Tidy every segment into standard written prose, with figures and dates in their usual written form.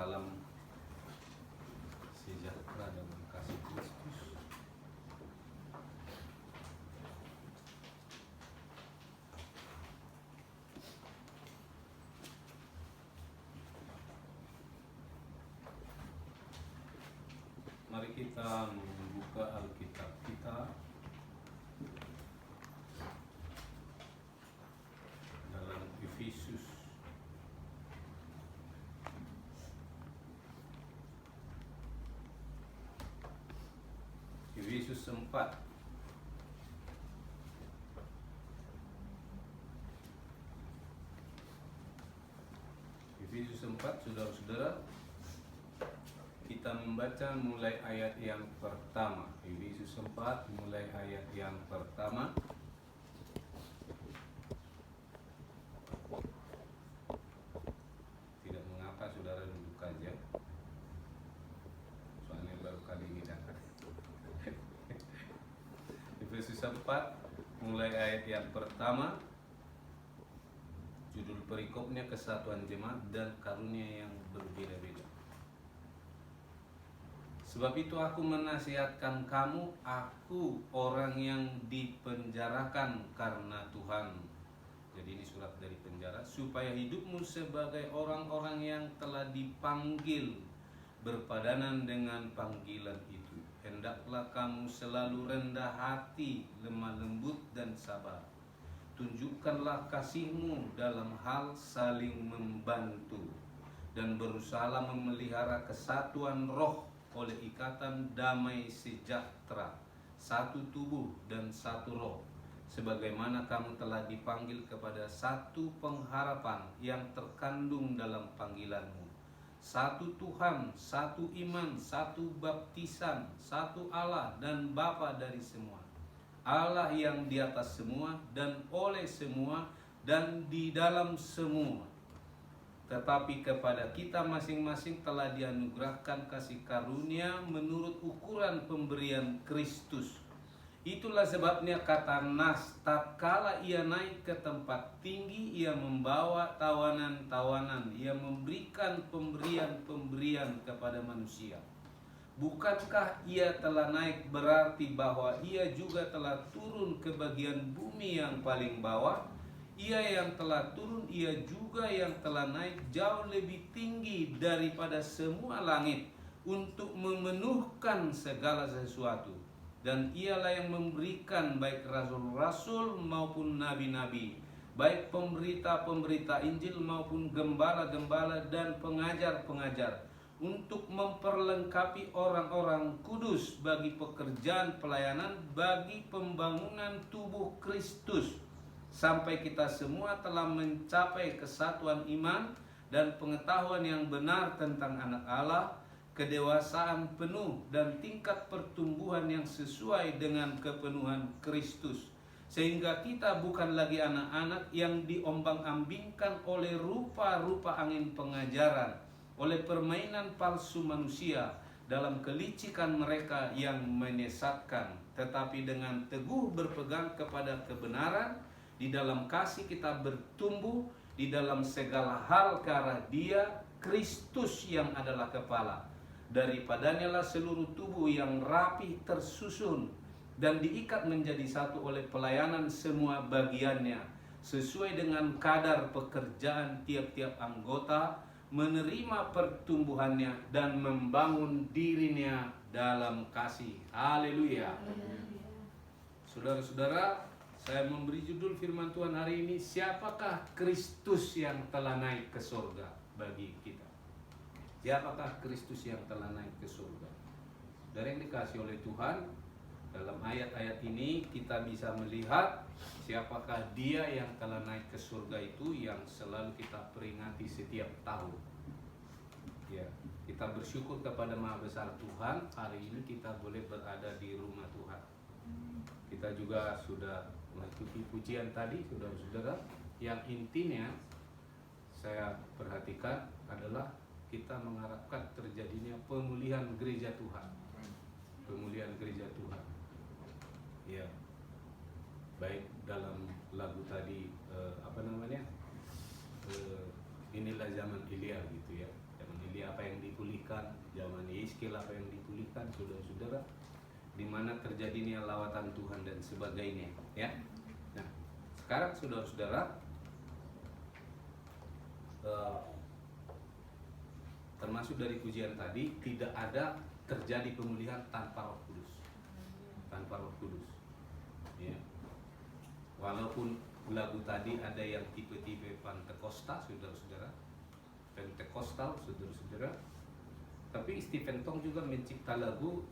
Salam sejahtera dan kasih Kristus. Mari kita membuka Alkitab kita dalam Efesus Efesus 4. Efesus 4, saudara-saudara, kita membaca mulai ayat yang pertama. Efesus 4 mulai ayat yang pertama. Tidak mengapa saudara duduk aja, soalnya baru kali ini datang. Efesus 4 mulai ayat yang pertama. Judul perikopnya kesatuan jemaat dan karunia yang berbeda-beda. Sebab itu aku menasihatkan kamu, aku orang yang dipenjarakan karena Tuhan. Jadi ini surat dari penjara, supaya hidupmu sebagai orang-orang yang telah dipanggil berpadanan dengan panggilan itu. Hendaklah kamu selalu rendah hati, lemah lembut dan sabar. Tunjukkanlah kasihmu dalam hal saling membantu, dan berusahalah memelihara kesatuan roh oleh ikatan damai sejahtera, satu tubuh dan satu roh, sebagaimana kamu telah dipanggil kepada satu pengharapan yang terkandung dalam panggilanmu. Satu Tuhan, satu iman, satu baptisan, satu Allah dan Bapa dari semua, Allah yang di atas semua dan oleh semua dan di dalam semua. Tetapi kepada kita masing-masing telah dianugerahkan kasih karunia menurut ukuran pemberian Kristus. Itulah sebabnya kata Nas, tatkala ia naik ke tempat tinggi, ia membawa tawanan-tawanan, ia memberikan pemberian-pemberian kepada manusia. Bukankah ia telah naik berarti bahwa ia juga telah turun ke bagian bumi yang paling bawah? Ia yang telah turun, ia juga yang telah naik jauh lebih tinggi daripada semua langit untuk memenuhkan segala sesuatu. Dan ialah yang memberikan baik rasul-rasul maupun nabi-nabi, baik pemberita-pemberita Injil maupun gembala-gembala dan pengajar-pengajar, untuk memperlengkapi orang-orang kudus bagi pekerjaan pelayanan, bagi pembangunan tubuh Kristus, sampai kita semua telah mencapai kesatuan iman dan pengetahuan yang benar tentang anak Allah, kedewasaan penuh dan tingkat pertumbuhan yang sesuai dengan kepenuhan Kristus, sehingga kita bukan lagi anak-anak yang diombang-ambingkan oleh rupa-rupa angin pengajaran, oleh permainan palsu manusia dalam kelicikan mereka yang menyesatkan, tetapi dengan teguh berpegang kepada kebenaran, di dalam kasih kita bertumbuh di dalam segala hal ke arah Dia, Kristus yang adalah kepala. Daripadanya lah seluruh tubuh yang rapih tersusun dan diikat menjadi satu oleh pelayanan semua bagiannya, sesuai dengan kadar pekerjaan tiap-tiap anggota, menerima pertumbuhannya dan membangun dirinya dalam kasih. Haleluya. Saudara-saudara, saya memberi judul firman Tuhan hari ini, siapakah Kristus yang telah naik ke surga bagi kita? Siapakah Kristus yang telah naik ke surga? Dari yang dikasih oleh Tuhan, dalam ayat-ayat ini kita bisa melihat siapakah Dia yang telah naik ke surga itu, yang selalu kita peringati setiap tahun. Ya, kita bersyukur kepada Maha Besar Tuhan, hari ini kita boleh berada di rumah Tuhan. Kita juga sudah mengikuti pujian tadi, saudara-saudara, yang intinya saya perhatikan adalah kita mengharapkan terjadinya pemulihan gereja Tuhan. Pemulihan gereja Tuhan. Ya. Baik dalam lagu tadi inilah zaman Elia gitu ya. Zaman Elia apa yang dipulihkan, zaman Yeskel apa yang dipulihkan, saudara-saudara, di mana terjadinya lawatan Tuhan dan sebagainya, ya. Nah, sekarang saudara-saudara, termasuk dari pujian tadi, tidak ada terjadi pemulihan tanpa Roh Kudus, tanpa Roh Kudus, ya. Walaupun lagu tadi ada yang tipe-tipe Pentakosta, saudara-saudara, Pentekostal, saudara-saudara, tapi Stephen Tong juga mencipta lagu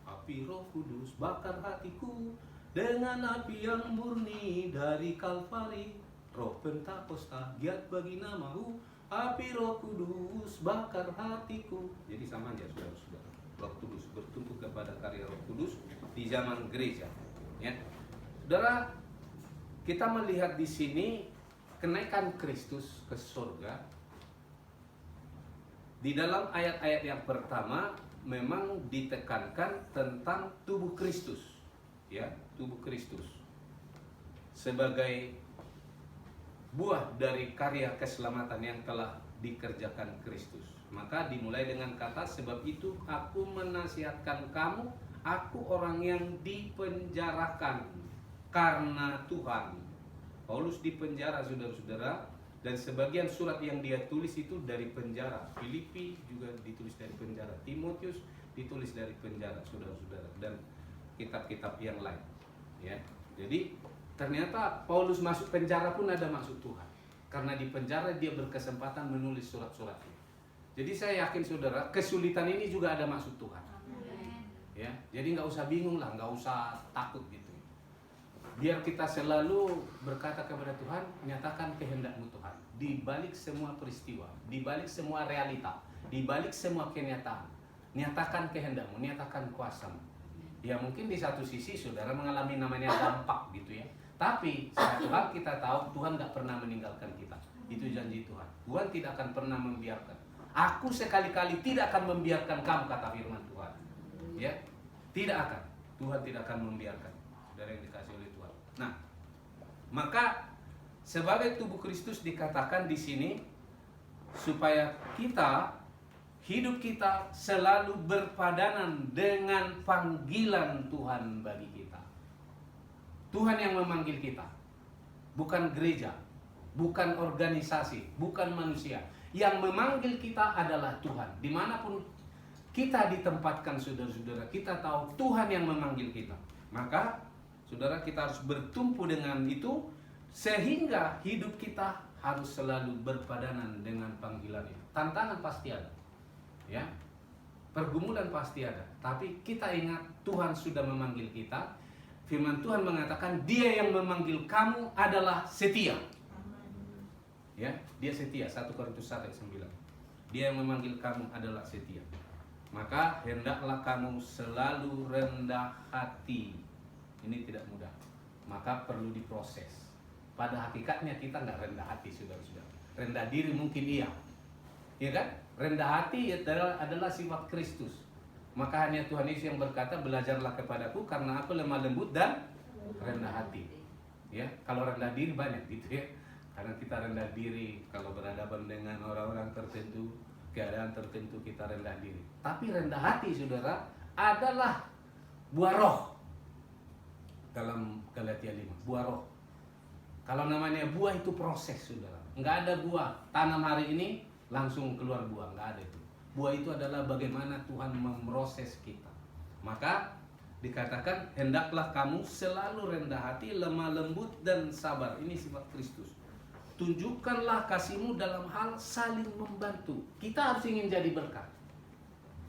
api Roh Kudus bakar hatiku dengan api yang murni dari Kalvari, Roh Pentakosta giat bagi namamu, api Roh Kudus bakar hatiku. Jadi sama aja, saudara-saudara, Roh Kudus bertumpu kepada karya Roh Kudus di zaman gereja, ya. Saudara, kita melihat di sini kenaikan Kristus ke surga. Di dalam ayat-ayat yang pertama memang ditekankan tentang tubuh Kristus, ya, tubuh Kristus sebagai buah dari karya keselamatan yang telah dikerjakan Kristus. Maka dimulai dengan kata, sebab itu aku menasihatkan kamu, aku orang yang dipenjarakan karena Tuhan. Paulus dipenjara, saudara-saudara, dan sebagian surat yang dia tulis itu dari penjara. Filipi juga ditulis dari penjara, Timotius ditulis dari penjara, saudara-saudara, dan kitab-kitab yang lain, ya. Jadi ternyata Paulus masuk penjara pun ada maksud Tuhan, karena di penjara dia berkesempatan menulis surat-suratnya. Jadi saya yakin, saudara, kesulitan ini juga ada maksud Tuhan. Ya, jadi nggak usah bingung lah, nggak usah takut gitu. Biar kita selalu berkata kepada Tuhan, nyatakan kehendak-Mu Tuhan. Di balik semua peristiwa, di balik semua realita, di balik semua kenyataan, nyatakan kehendak-Mu, nyatakan kuasa-Mu. Ya mungkin di satu sisi saudara mengalami namanya dampak gitu ya. Tapi satu hal kita tahu, Tuhan nggak pernah meninggalkan kita. Itu janji Tuhan. Tuhan tidak akan pernah membiarkan. Aku sekali-kali tidak akan membiarkan kamu, kata firman Tuhan. Ya, tidak akan. Tuhan tidak akan membiarkan. Saudara yang dikasih oleh Tuhan. Nah, maka sebagai tubuh Kristus dikatakan di sini supaya hidup kita selalu berpadanan dengan panggilan Tuhan bagi kita. Tuhan yang memanggil kita, bukan gereja, bukan organisasi, bukan manusia. Yang memanggil kita adalah Tuhan. Dimanapun kita ditempatkan, saudara-saudara, kita tahu Tuhan yang memanggil kita. Maka saudara, kita harus bertumpu dengan itu, sehingga hidup kita harus selalu berpadanan dengan panggilannya. Tantangan pasti ada, ya, pergumulan pasti ada. Tapi kita ingat Tuhan sudah memanggil kita. Firman Tuhan mengatakan Dia yang memanggil kamu adalah setia. Ya, Dia setia. 1 Korintus 1 ayat 9. Dia yang memanggil kamu adalah setia. Maka hendaklah kamu selalu rendah hati. Ini tidak mudah, maka perlu diproses. Pada hakikatnya kita nggak rendah hati, saudara-saudara. Rendah diri mungkin iya, ya kan? Rendah hati adalah sifat Kristus. Maka hanya Tuhan Yesus yang berkata, belajarlah kepadaku karena aku lemah lembut dan rendah hati. Ya, kalau rendah diri banyak gitu ya. Karena kita rendah diri kalau berhadapan dengan orang-orang tertentu, keadaan tertentu kita rendah diri. Tapi rendah hati, saudara, adalah buah roh. Dalam Galatia 5, buah roh. Kalau namanya buah itu proses, saudara. Nggak ada buah tanam hari ini langsung keluar buah, nggak ada itu. Buah itu adalah bagaimana Tuhan memproses kita. Maka dikatakan hendaklah kamu selalu rendah hati, lemah lembut dan sabar. Ini sifat Kristus. Tunjukkanlah kasihmu dalam hal saling membantu. Kita harus ingin jadi berkat.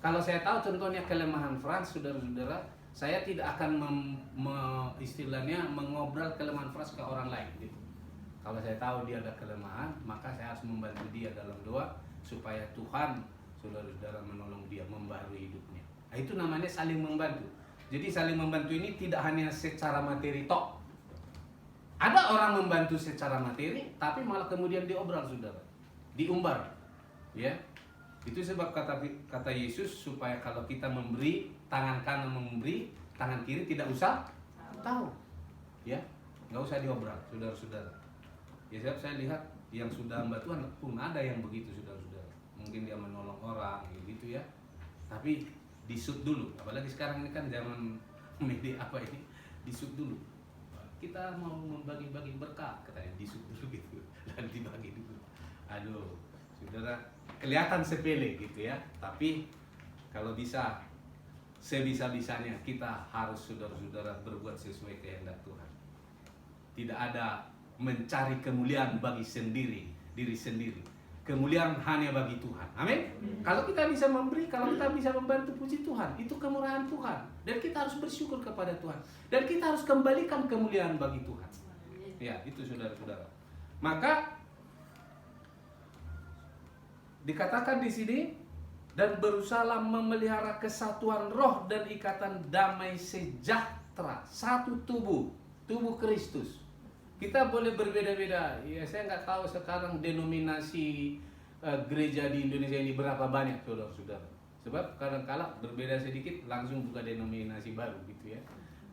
Kalau saya tahu contohnya kelemahan Frans, saudara-saudara, saya tidak akan istilahnya mengobrol kelemahan Frans ke orang lain gitu. Kalau saya tahu dia ada kelemahan, maka saya harus membantu dia dalam doa supaya Tuhan, saudara-saudara, menolong dia, membaharui hidupnya. Nah, itu namanya saling membantu. Jadi saling membantu ini tidak hanya secara materi tok. Ada orang membantu secara materi, tapi malah kemudian diobrol, saudara, diumbar, ya. Itu sebab kata Yesus supaya kalau kita memberi, tangan kanan memberi, tangan kiri tidak usah tahu, ya, nggak usah diobral, saudara-saudara. Ya, saya lihat yang sudah hamba Tuhan pun ada yang begitu, saudara-saudara, mungkin dia menolong orang gitu ya. Tapi di-shoot dulu, apalagi sekarang ini kan zaman media apa ini, di-shoot dulu. Kita mau membagi-bagi berkat, katanya di-shoot dulu gitu, dan dibagi dulu. Aduh, saudara, kelihatan sepele gitu ya, tapi kalau bisa sebisa-bisanya kita harus saudara-saudara berbuat sesuai kehendak Tuhan. Tidak ada mencari kemuliaan bagi diri sendiri. Kemuliaan hanya bagi Tuhan. Amin. Kalau kita bisa memberi, kalau kita bisa membantu, puji Tuhan, itu kemurahan Tuhan. Dan kita harus bersyukur kepada Tuhan. Dan kita harus kembalikan kemuliaan bagi Tuhan. Ya, itu saudara-saudara. Maka dikatakan di sini, dan berusaha memelihara kesatuan roh dan ikatan damai sejahtera, satu tubuh Kristus. Kita boleh berbeda-beda. Ya, saya nggak tahu sekarang denominasi gereja di Indonesia ini berapa banyak, saudara-saudara. Sebab kadang-kala berbeda sedikit langsung buka denominasi baru gitu ya.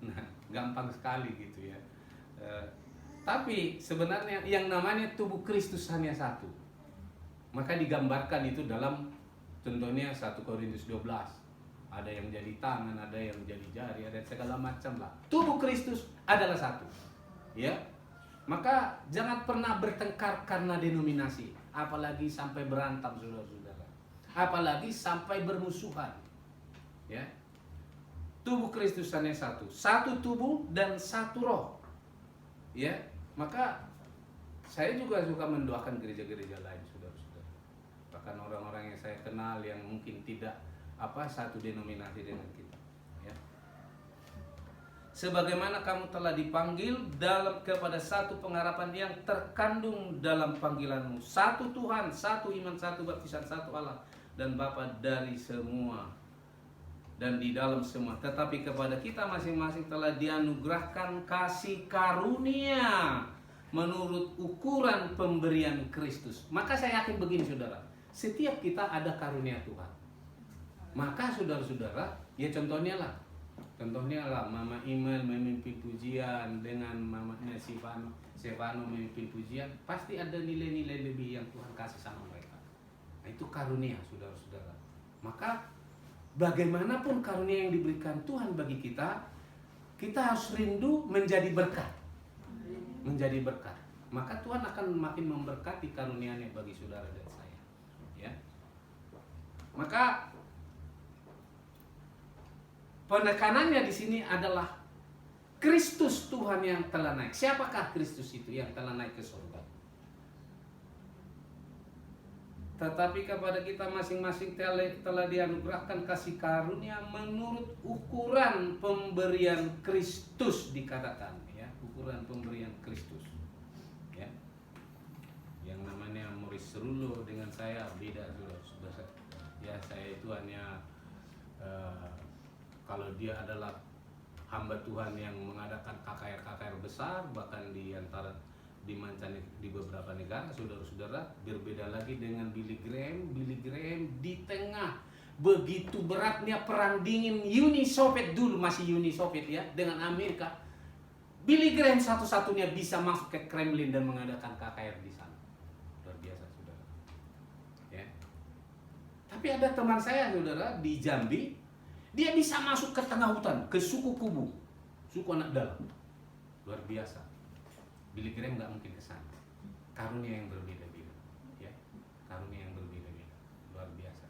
Nah, gampang sekali gitu ya. Tapi sebenarnya yang namanya tubuh Kristus hanya satu. Maka digambarkan itu dalam contohnya 1 Korintus 12. Ada yang jadi tangan, ada yang jadi jari, ada segala macam lah. Tubuh Kristus adalah satu. Ya. Maka jangan pernah bertengkar karena denominasi, apalagi sampai berantem, saudara-saudara. Apalagi sampai bermusuhan. Ya. Tubuh Kristus hanya satu. Satu tubuh dan satu roh. Ya. Maka saya juga suka mendoakan gereja-gereja lain, saudara-saudara. Bahkan orang-orang yang saya kenal yang mungkin tidak satu denominasi dengan kita, ya. Sebagaimana kamu telah dipanggil kepada satu pengharapan yang terkandung dalam panggilanmu, satu Tuhan, satu iman, satu baptisan, satu Allah dan Bapa dari semua dan di dalam semua. Tetapi kepada kita masing-masing telah dianugerahkan kasih karunia menurut ukuran pemberian Kristus. Maka saya yakin begini, saudara, setiap kita ada karunia Tuhan. Maka saudara-saudara, ya contohnya lah Mama Imel memimpin pujian dengan mamanya Stefano memimpin pujian, pasti ada nilai-nilai lebih yang Tuhan kasih sama mereka. Nah, itu karunia, saudara-saudara. Maka bagaimanapun karunia yang diberikan Tuhan bagi kita, kita harus rindu menjadi berkat. Menjadi berkat. Maka Tuhan akan makin memberkati karunia-Nya bagi saudara dan saya. Ya. Maka penekanannya di sini adalah Kristus Tuhan yang telah naik. Siapakah Kristus itu yang telah naik ke surga? Tetapi kepada kita masing-masing telah dianugerahkan kasih karunia menurut ukuran pemberian Kristus, dikatakan, ya, ukuran pemberian Kristus. Ya. Yang namanya Maurice Rulo dengan saya beda, saudara. Ya, saya itu hanya kalau dia adalah hamba Tuhan yang mengadakan KKR besar, bahkan di beberapa negara, saudara-saudara, berbeda lagi dengan Billy Graham. Billy Graham di tengah begitu beratnya perang dingin Uni Soviet, dulu masih Uni Soviet ya, dengan Amerika, Billy Graham satu-satunya bisa masuk ke Kremlin dan mengadakan KKR di sana. Luar biasa, saudara. Ya. Tapi ada teman saya, saudara, di Jambi. Dia bisa masuk ke tengah hutan, ke suku Kubu, suku anak dalam. Luar biasa. Billy Graham nggak mungkin ke sana. Karunia yang berbeda-beda, ya. Karunia yang berbeda-beda, luar biasa.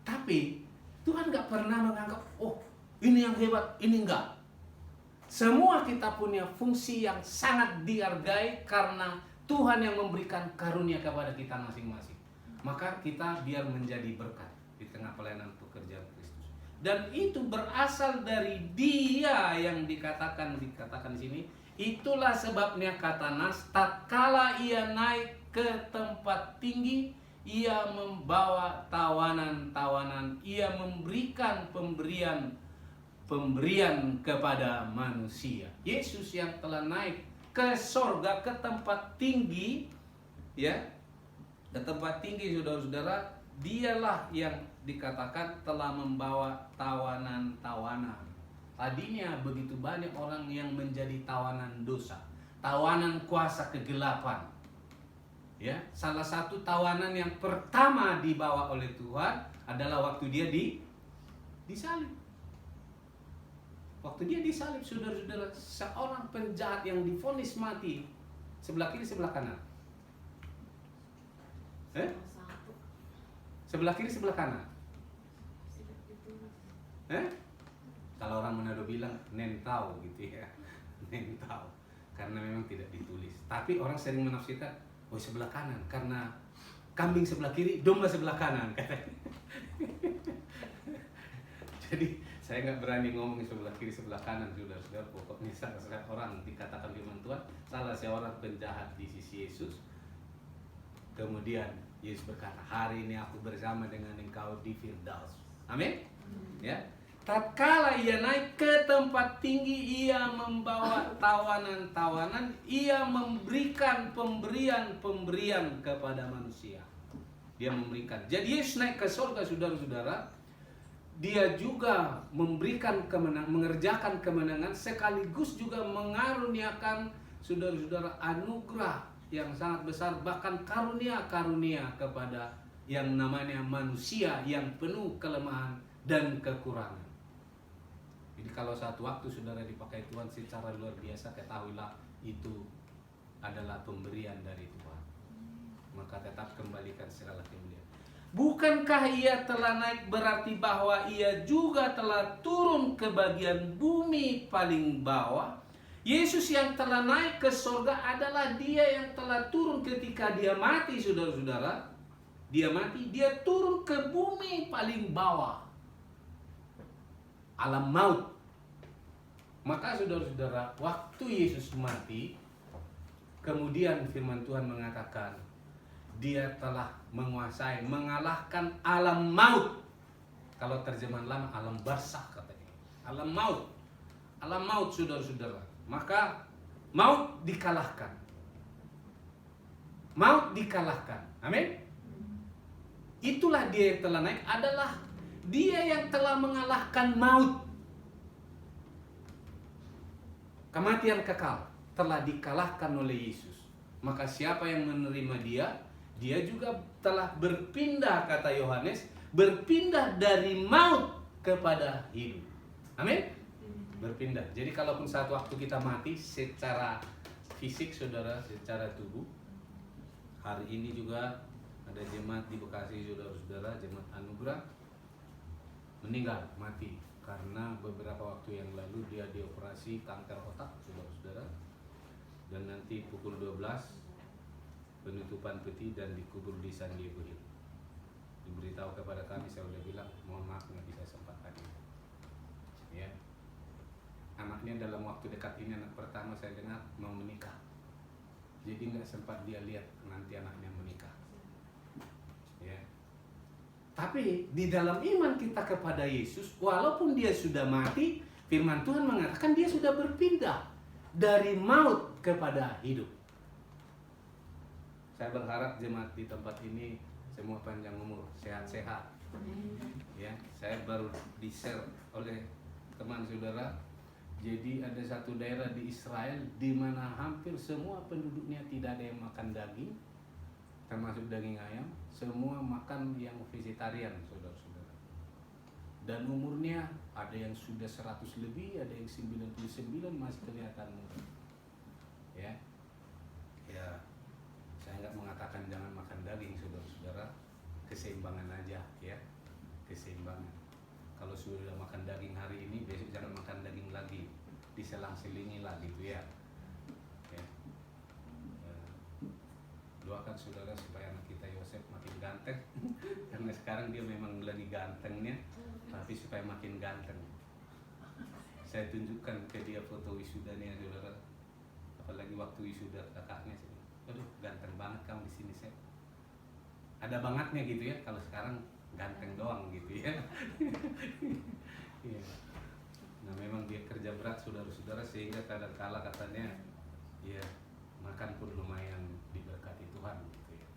Tapi Tuhan nggak pernah menganggap, oh ini yang hebat, ini enggak. Semua kita punya fungsi yang sangat dihargai karena Tuhan yang memberikan karunia kepada kita masing-masing. Maka kita biar menjadi berkat di tengah pelayanan pekerjaan Kristus. Dan itu berasal dari Dia yang dikatakan di sini. Itulah sebabnya kata Nas, tatkala Ia naik ke tempat tinggi, Ia membawa tawanan-tawanan, Ia memberikan pemberian kepada manusia. Yesus yang telah naik ke sorga, ke tempat tinggi, ya, ke tempat tinggi, saudara-saudara, Dialah yang dikatakan telah membawa tawanan-tawanan. Tadinya begitu banyak orang yang menjadi tawanan dosa, tawanan kuasa kegelapan. Ya, salah satu tawanan yang pertama dibawa oleh Tuhan adalah waktu dia disalib. Waktu dia disalib, saudara-saudara, seorang penjahat yang divonis mati, sebelah kiri, sebelah kanan. Sebelah kiri, sebelah kanan. Kalau orang Manado bilang nentau gitu ya, nentau, karena memang tidak ditulis. Tapi orang sering menafsirkan, oh sebelah kanan, karena kambing sebelah kiri, domba sebelah kanan, katanya. Jadi saya nggak berani ngomong sebelah kiri, sebelah kanan, saudara-saudara. Pokoknya salah orang dikatakan firman Tuhan, salah seorang penjahat di sisi Yesus. Kemudian Yesus berkata, hari ini aku bersama dengan engkau di Firdaus. Amin. Ya. Tatkala ia naik ke tempat tinggi, ia membawa tawanan-tawanan, ia memberikan pemberian kepada manusia. Dia memberikan. Jadi Yesus naik ke surga, saudara-saudara. Dia juga memberikan kemenangan, mengerjakan kemenangan, sekaligus juga mengaruniakan saudara-saudara anugerah yang sangat besar, bahkan karunia-karunia kepada yang namanya manusia yang penuh kelemahan dan kekurangan. Jadi kalau satu waktu saudara dipakai Tuhan secara luar biasa, ketahuilah itu adalah pemberian dari Tuhan. Maka tetap kembalikan segala kemuliaan. Bukankah ia telah naik berarti bahwa ia juga telah turun ke bagian bumi paling bawah? Yesus yang telah naik ke surga adalah dia yang telah turun ketika dia mati, saudara-saudara. Dia mati, dia turun ke bumi paling bawah. Alam maut. Maka saudara-saudara, waktu Yesus mati, kemudian firman Tuhan mengatakan, dia telah menguasai, mengalahkan alam maut. Kalau terjemahan lama, alam barzakh katanya. Alam maut. Alam maut, saudara-saudara. Maka maut dikalahkan. Maut dikalahkan. Amin. Itulah dia yang telah naik, adalah dia yang telah mengalahkan maut. Kematian kekal telah dikalahkan oleh Yesus. Maka siapa yang menerima dia, dia juga telah berpindah, kata Yohanes, berpindah dari maut kepada hidup. Amin. Berpindah. Jadi kalaupun saat waktu kita mati secara fisik, saudara, secara tubuh, hari ini juga ada jemaat di Bekasi, saudara-saudara, jemaat Anugerah, meninggal, mati karena beberapa waktu yang lalu dia dioperasi kanker otak, saudara-saudara, dan nanti pukul 12 penutupan peti dan dikubur di San Diego Hill. Diberitahu kepada kami, saya sudah bilang mohon maaf nggak bisa sempat hadir. Ya, anaknya dalam waktu dekat ini, anak pertama saya dengar mau menikah, jadi nggak sempat dia lihat nanti anaknya menikah. Ya. Tapi di dalam iman kita kepada Yesus, walaupun dia sudah mati, firman Tuhan mengatakan dia sudah berpindah dari maut kepada hidup. Saya berharap jemaat di tempat ini semua panjang umur, sehat-sehat. Ya, saya baru di-share oleh teman saudara. Jadi ada satu daerah di Israel di mana hampir semua penduduknya tidak ada yang makan daging, termasuk daging ayam, semua makan yang vegetarian, saudara-saudara. Dan umurnya ada yang sudah 100 lebih, ada yang 99 masih kelihatan muda. Ya. Ya, saya nggak mengatakan jangan makan daging, saudara-saudara, keseimbangan aja, ya, keseimbangan. Kalau sudah makan daging hari ini, besok jangan makan daging lagi, diselang-selingi lah gitu ya. Ya. Doakan saudara supaya anak kita Yosef makin ganteng, karena sekarang dia memang lagi gantengnya, tapi supaya makin ganteng. Saya tunjukkan ke dia foto wisudanya, saudara. Apalagi waktu wisuda kakaknya, aduh ganteng banget kamu di sini, Sep. Ada bangetnya gitu ya, kalau sekarang ganteng doang gitu ya. Iya. Nah memang dia kerja berat, saudara-saudara, sehingga kadang-kala katanya ya makan pun lumayan diberkati Tuhan gitu ya.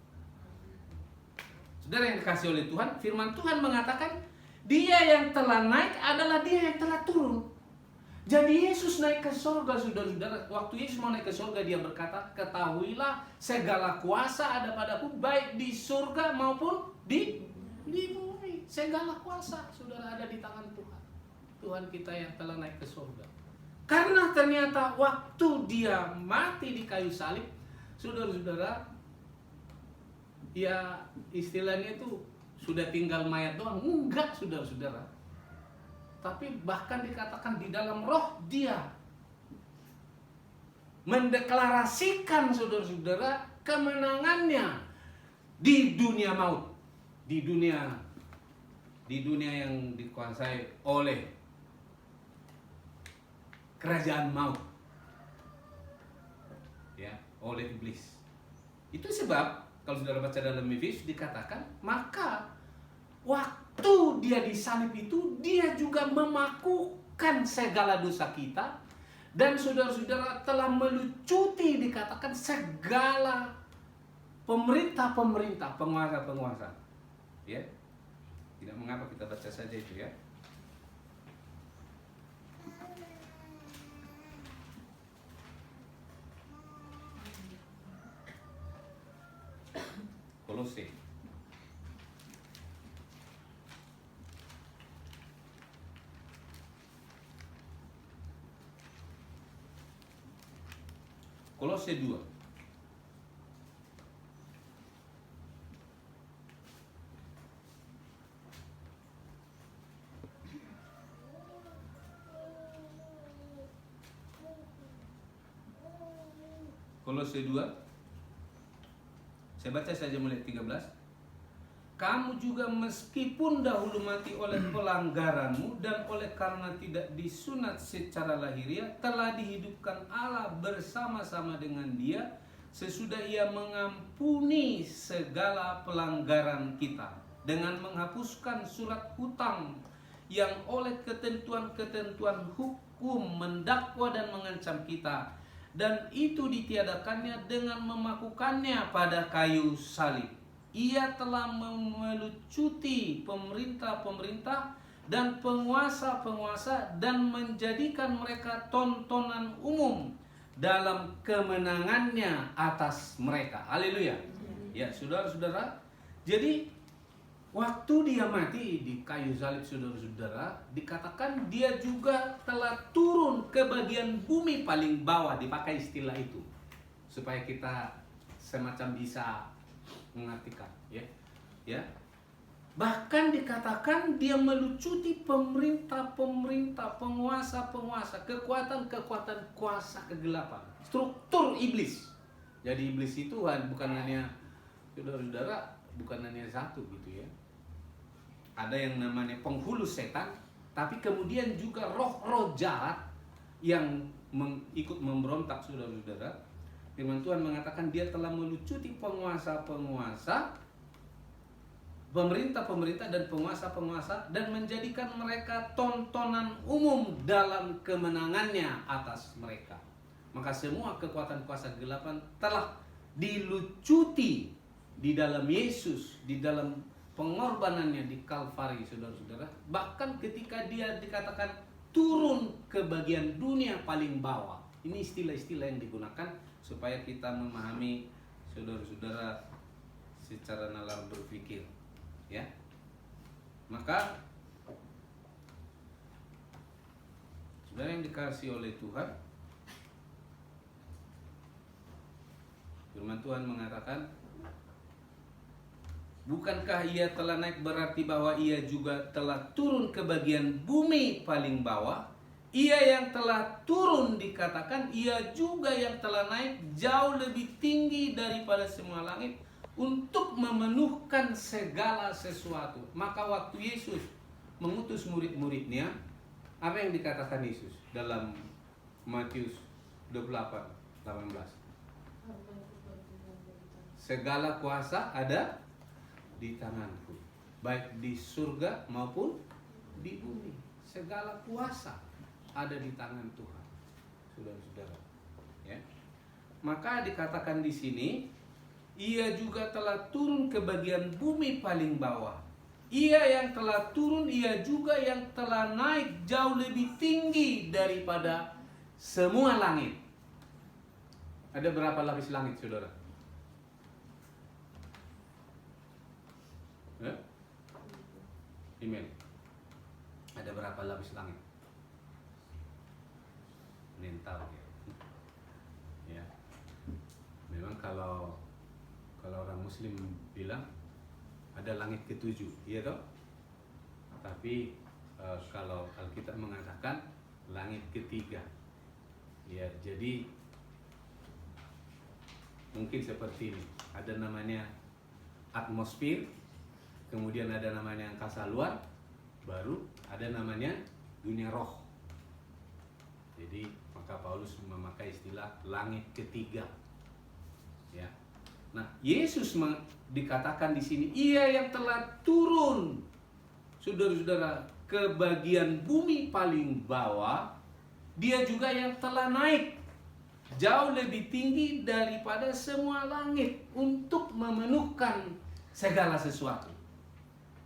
Saudara yang dikasih oleh Tuhan, firman Tuhan mengatakan dia yang telah naik adalah dia yang telah turun. Jadi Yesus naik ke surga, saudara-saudara. Waktu Yesus mau naik ke surga, dia berkata, ketahuilah segala kuasa ada padaku, baik di surga maupun di bumi. Segala kuasa, saudara, ada di tangan Tuhan. Tuhan kita yang telah naik ke surga. Karena ternyata waktu dia mati di kayu salib, saudara-saudara, ya istilahnya itu sudah tinggal mayat doang. Enggak, saudara-saudara. Tapi bahkan dikatakan di dalam roh dia mendeklarasikan, saudara-saudara, kemenangannya di dunia maut, di dunia yang dikuasai oleh kerajaan maut, ya, oleh iblis. Itu sebab kalau saudara baca dalam Efesus dikatakan, maka waktu dia disalib itu, dia juga memakukan segala dosa kita. Dan saudara-saudara telah melucuti, dikatakan, segala pemerintah-pemerintah, penguasa-penguasa. Ya, tidak mengapa kita baca saja itu ya. Kolose. Kolose 2. Kolose 2. Saya baca saja mulai 13. Kamu juga meskipun dahulu mati oleh pelanggaranmu dan oleh karena tidak disunat secara lahiriah, telah dihidupkan Allah bersama-sama dengan Dia sesudah Ia mengampuni segala pelanggaran kita dengan menghapuskan surat hutang yang oleh ketentuan-ketentuan hukum mendakwa dan mengancam kita, dan itu ditiadakannya dengan memakukannya pada kayu salib. Ia telah melucuti pemerintah-pemerintah dan penguasa-penguasa dan menjadikan mereka tontonan umum dalam kemenangannya atas mereka. Haleluya. Ya, saudara-saudara. Jadi waktu dia mati di kayu salib, saudara-saudara, dikatakan dia juga telah turun ke bagian bumi paling bawah, dipakai istilah itu supaya kita semacam bisa mengartikan, ya. Bahkan dikatakan dia melucuti pemerintah-pemerintah, penguasa-penguasa, kekuatan-kekuatan kuasa kegelapan, struktur iblis. Jadi iblis itu bukan hanya, saudara-saudara, bukan hanya satu gitu ya. Ada yang namanya penghulu setan, tapi kemudian juga roh-roh jahat yang ikut memberontak, saudara-saudara. Firman Tuhan mengatakan dia telah melucuti penguasa-penguasa, pemerintah-pemerintah dan penguasa-penguasa, dan menjadikan mereka tontonan umum dalam kemenangannya atas mereka. Maka semua kekuatan kuasa kegelapan telah dilucuti di dalam Yesus, di dalam pengorbanannya di Kalvari, saudara-saudara. Bahkan ketika dia dikatakan turun ke bagian dunia paling bawah. Ini istilah-istilah yang digunakan supaya kita memahami, saudara-saudara, secara nalar berpikir, ya. Maka saudara yang dikasihi oleh Tuhan, firman Tuhan mengatakan, bukankah ia telah naik berarti bahwa ia juga telah turun ke bagian bumi paling bawah? Ia yang telah turun dikatakan ia juga yang telah naik jauh lebih tinggi daripada semua langit untuk memenuhkan segala sesuatu. Maka waktu Yesus mengutus murid-muridnya, apa yang dikatakan Yesus dalam Matius 28:18? Segala kuasa ada di tanganku, baik di surga maupun di bumi. Segala kuasa ada di tangan Tuhan, saudara-saudara. Ya. Maka dikatakan di sini, ia juga telah turun ke bagian bumi paling bawah Ia yang telah turun, ia juga yang telah naik jauh lebih tinggi daripada semua langit. Ada berapa lapis langit, saudara? Email. Ada berapa lapis langit? Mental ya. Ya. Memang kalau orang Muslim bilang ada langit ketujuh, iya toh? Tapi kalau Alkitab mengatakan langit ketiga. Ya, jadi mungkin seperti ini. Ada namanya atmosfer, kemudian ada namanya angkasa luar, baru ada namanya dunia roh. Jadi maka Paulus memakai istilah langit ketiga. Ya. Nah, Yesus dikatakan di sini, ia yang telah turun, saudara-saudara, ke bagian bumi paling bawah. Dia juga yang telah naik jauh lebih tinggi daripada semua langit untuk memenuhkan segala sesuatu.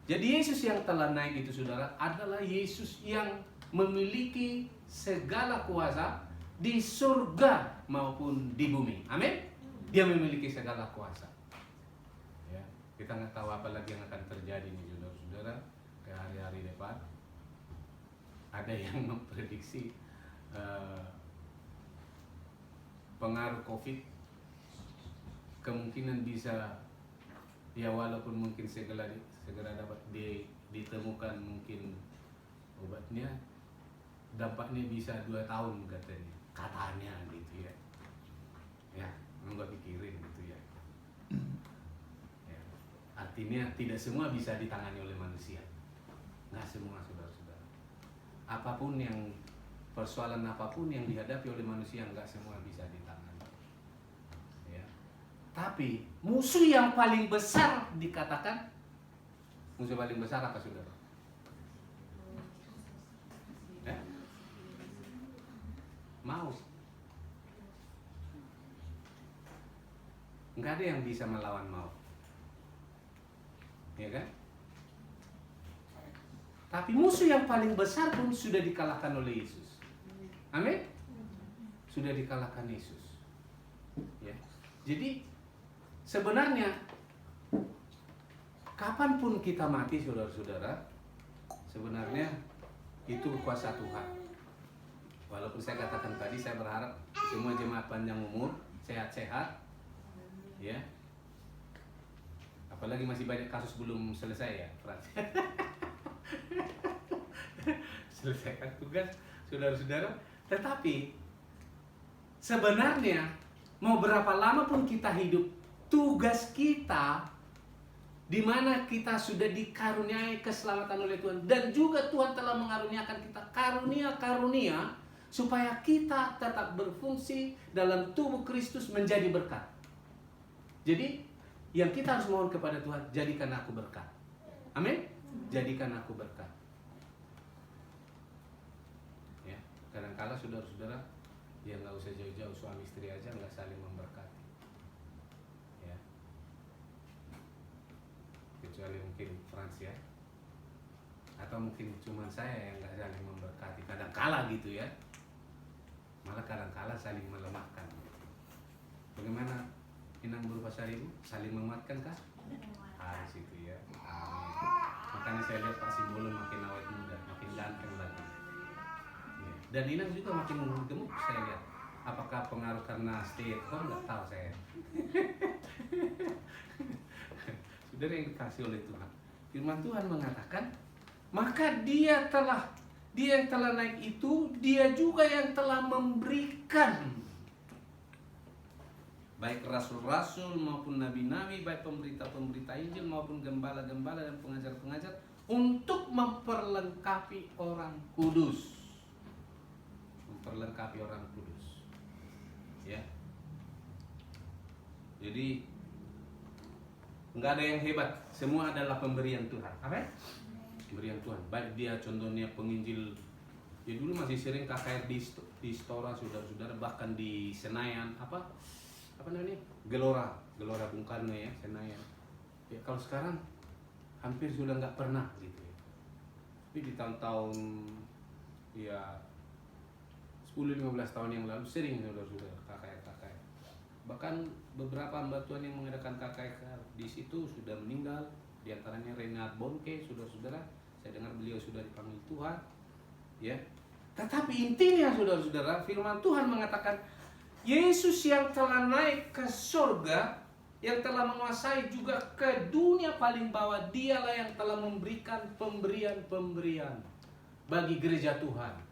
Jadi Yesus yang telah naik itu, saudara, adalah Yesus yang memiliki segala kuasa di surga maupun di bumi. Amin. Dia memiliki segala kuasa. Ya, kita nggak tahu apa lagi yang akan terjadi nih, saudara-saudara, ke hari-hari depan. Ada yang memprediksi pengaruh COVID kemungkinan bisa, ya walaupun mungkin segera dapat ditemukan mungkin obatnya, dampaknya bisa 2 tahun katanya gitu ya. Ya, nggak pikirin gitu ya. Ya. Artinya tidak semua bisa ditangani oleh manusia. Nggak semua, saudara-saudara. Persoalan apapun yang dihadapi oleh manusia, nggak semua bisa ditangani. Ya. Tapi musuh yang paling besar dikatakan, musuh paling besar apa, saudara? Mau. Nggak ada yang bisa melawan maut. Ya kan? Tapi musuh yang paling besar pun sudah dikalahkan oleh Yesus. Amin? Sudah dikalahkan Yesus. Ya. Jadi sebenarnya kapanpun kita mati, saudara-saudara, sebenarnya itu kuasa Tuhan. Walaupun saya katakan tadi, saya berharap semua jemaat panjang umur, sehat-sehat, ya. Apalagi masih banyak kasus belum selesai ya, Frans. Selesaikan tugas, saudara-saudara. Tetapi sebenarnya mau berapa lama pun kita hidup, tugas kita di mana kita sudah dikaruniai keselamatan oleh Tuhan, dan juga Tuhan telah mengaruniakan kita karunia-karunia supaya kita tetap berfungsi dalam tubuh Kristus menjadi berkat. Jadi yang kita harus mohon kepada Tuhan, jadikan aku berkat. Amin. Jadikan aku berkat. Ya, kadang-kala saudara-saudara, ya nggak usah jauh-jauh, suami istri aja nggak saling memberkati. Ya. Kecuali mungkin Frans ya, atau mungkin cuma saya yang nggak saling memberkati. Kadang-kala gitu ya, malah kadang-kala saling melemahkan. Bagaimana Inang berupa Ibu? Saling menguatkan kah? Harus itu ya. Amin. Makanya saya lihat Pak Simbolon makin awet muda, makin ganteng lagi. Ya. Dan Inang juga makin gemuk saya lihat. Apakah pengaruh karena stay at home? Nggak tahu saya. Saudara yang dikasih oleh Tuhan, firman Tuhan mengatakan, maka dia yang telah naik itu, dia juga yang telah memberikan, baik rasul-rasul maupun nabi-nabi, baik pemberita-pemberita Injil maupun gembala-gembala dan pengajar-pengajar, untuk memperlengkapi orang kudus. Memperlengkapi orang kudus. Ya. Jadi nggak ada yang hebat, semua adalah pemberian Tuhan. Apa? Pemberian Tuhan. Baik dia contohnya penginjil, ya dulu masih sering KKR di Stora, saudara-saudara, bahkan di Senayan, apa namanya, Gelora Bung Karno ya, Senayan. Ya kalau sekarang hampir sudah nggak pernah gitu ya. Tapi di tahun-tahun ya 10-15 tahun yang lalu sering saudara-saudara KKR. Bahkan beberapa hamba Tuhan yang mengadakan KKR di situ sudah meninggal. Di antaranya Renat Bonke, saudara-saudara. Saya dengar beliau sudah dipanggil Tuhan. Ya. Tetapi intinya saudara-saudara, firman Tuhan mengatakan Yesus yang telah naik ke surga, yang telah menguasai juga ke dunia paling bawah, dialah yang telah memberikan pemberian-pemberian bagi gereja Tuhan.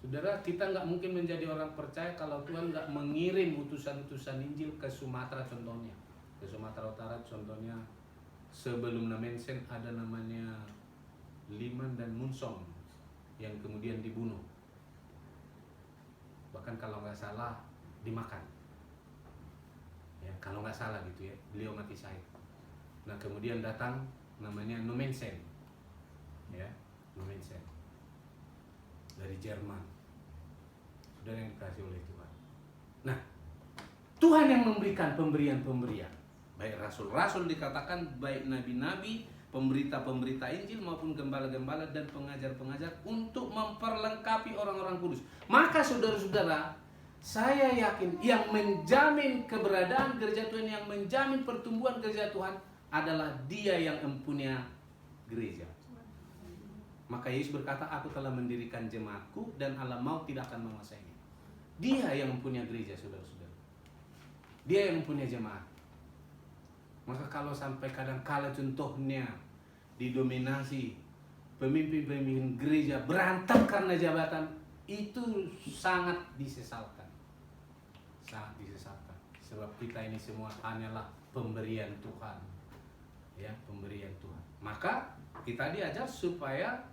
Saudara, kita nggak mungkin menjadi orang percaya kalau Tuhan nggak mengirim utusan-utusan Injil ke Sumatera contohnya. Ke Sumatera Utara contohnya, sebelum Namensen ada namanya Liman dan Munsong yang kemudian dibunuh. Bahkan kalau nggak salah dimakan. Ya, kalau nggak salah gitu ya, beliau mati syahid. Nah kemudian datang namanya Nomensen, ya Nomensen dari Jerman, saudara yang dikasih oleh Tuhan. Nah Tuhan yang memberikan pemberian-pemberian, baik rasul-rasul dikatakan, baik nabi-nabi, pemberita-pemberita Injil maupun gembala-gembala dan pengajar-pengajar untuk memperlengkapi orang-orang kudus. Maka saudara-saudara, saya yakin yang menjamin keberadaan gereja Tuhan, yang menjamin pertumbuhan gereja Tuhan adalah Dia yang mempunyai gereja. Maka Yesus berkata, aku telah mendirikan jemaatku dan alam maut tidak akan menguasainya. Dia yang mempunyai gereja, saudara-saudara. Dia yang mempunyai jemaat. Maka kalau sampai kadang-kala contohnya didominasi pemimpin-pemimpin gereja berantem karena jabatan, itu sangat disesalkan. Sangat disesalkan. Sebab kita ini semua hanyalah pemberian Tuhan. Ya, pemberian Tuhan. Maka kita diajar supaya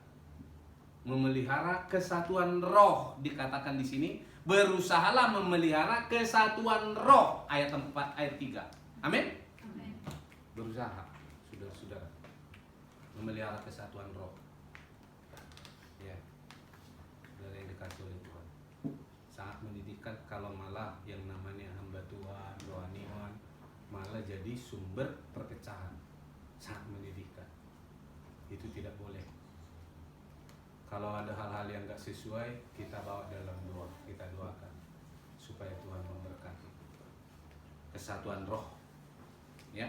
memelihara kesatuan roh, dikatakan di sini, berusahalah memelihara kesatuan roh, ayat 4 ayat 3. Amin. Berusaha, saudara-saudara, memelihara kesatuan roh. Ya, saudara yang dikasih oleh Tuhan, sangat mendidikan kalau malah yang namanya hamba Tuhan, rohaniwan, malah jadi sumber perpecahan. Sangat mendidikan. Itu tidak boleh. Kalau ada hal-hal yang gak sesuai, kita bawa dalam doa, kita doakan supaya Tuhan memberkati kesatuan roh. Ya.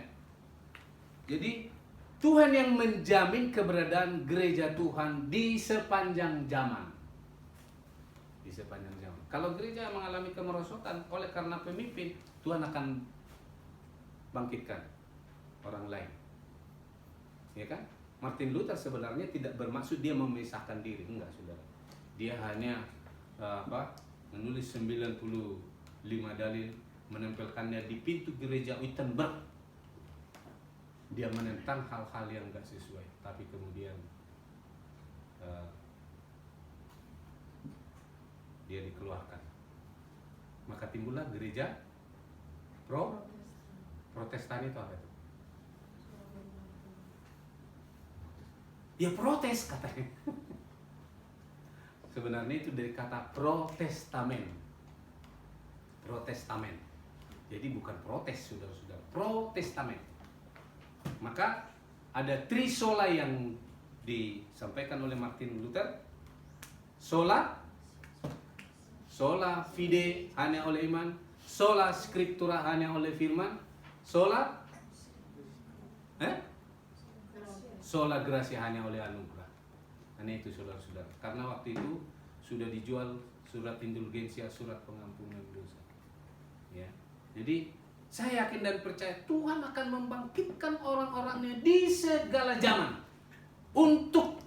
Jadi Tuhan yang menjamin keberadaan gereja Tuhan di sepanjang zaman. Di sepanjang zaman. Kalau gereja mengalami kemerosotan oleh karena pemimpin, Tuhan akan bangkitkan orang lain. Ya kan? Martin Luther sebenarnya tidak bermaksud dia memisahkan diri, enggak, saudara. Dia hanya menulis 95 dalil, menempelkannya di pintu gereja Wittenberg. Dia menentang hal-hal yang enggak sesuai, tapi kemudian dia dikeluarkan. Maka timbullah gereja Protestan itu apa itu? Ya protes katanya. Sebenarnya itu dari kata protestamen. Protestamen. Jadi bukan protes, saudara-saudara. Protestamen. Maka ada trisola yang disampaikan oleh Martin Luther. Sola fide hanya oleh iman, sola scriptura hanya oleh firman, sola sola gratia hanya oleh anugerah. Hanya itu saudara-saudara. Karena waktu itu sudah dijual surat indulgensia, surat pengampunan dosa. Ya. Jadi saya yakin dan percaya Tuhan akan membangkitkan orang-orangnya di segala zaman untuk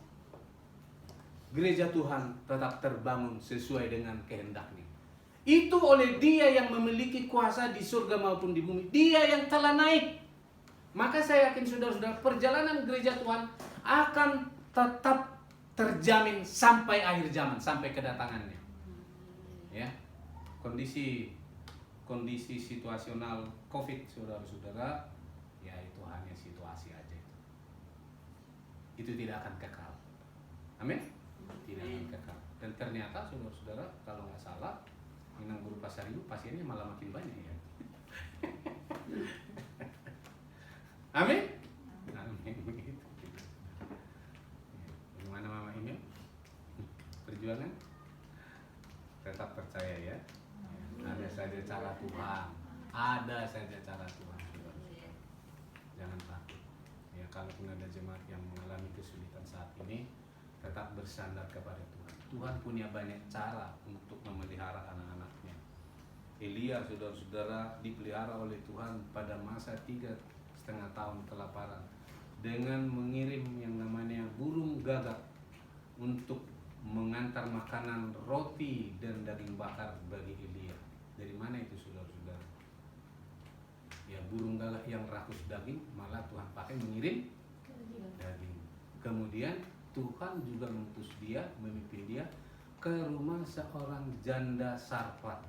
gereja Tuhan tetap terbangun sesuai dengan kehendaknya. Itu oleh Dia yang memiliki kuasa di surga maupun di bumi. Dia yang telah naik. Maka saya yakin saudara-saudara, perjalanan gereja Tuhan akan tetap terjamin sampai akhir zaman, sampai kedatangannya. Ya, kondisi situasional COVID, saudara-saudara, ya itu hanya situasi aja itu. Itu tidak akan kekal. Amin? Tidak akan kekal. Dan ternyata saudara-saudara, kalau nggak salah, Minang Guru Pasar Ibu pasiennya malah makin banyak ya. Amin? Amin. kalaupun ada jemaat yang mengalami kesulitan saat ini, tetap bersandar kepada Tuhan. Tuhan punya banyak cara untuk memelihara anak-anaknya. Elia, saudara-saudara, dipelihara oleh Tuhan pada masa 3,5 tahun kelaparan dengan mengirim yang namanya burung gagak untuk mengantar makanan, roti dan daging bakar bagi Elia. Dari mana itu, saudara-saudara? Ya, burung gagak yang rakus daging, malah Tuhan pakai mengirim daging. Kemudian Tuhan juga mengutus dia, memimpin dia ke rumah seorang janda Sarfat.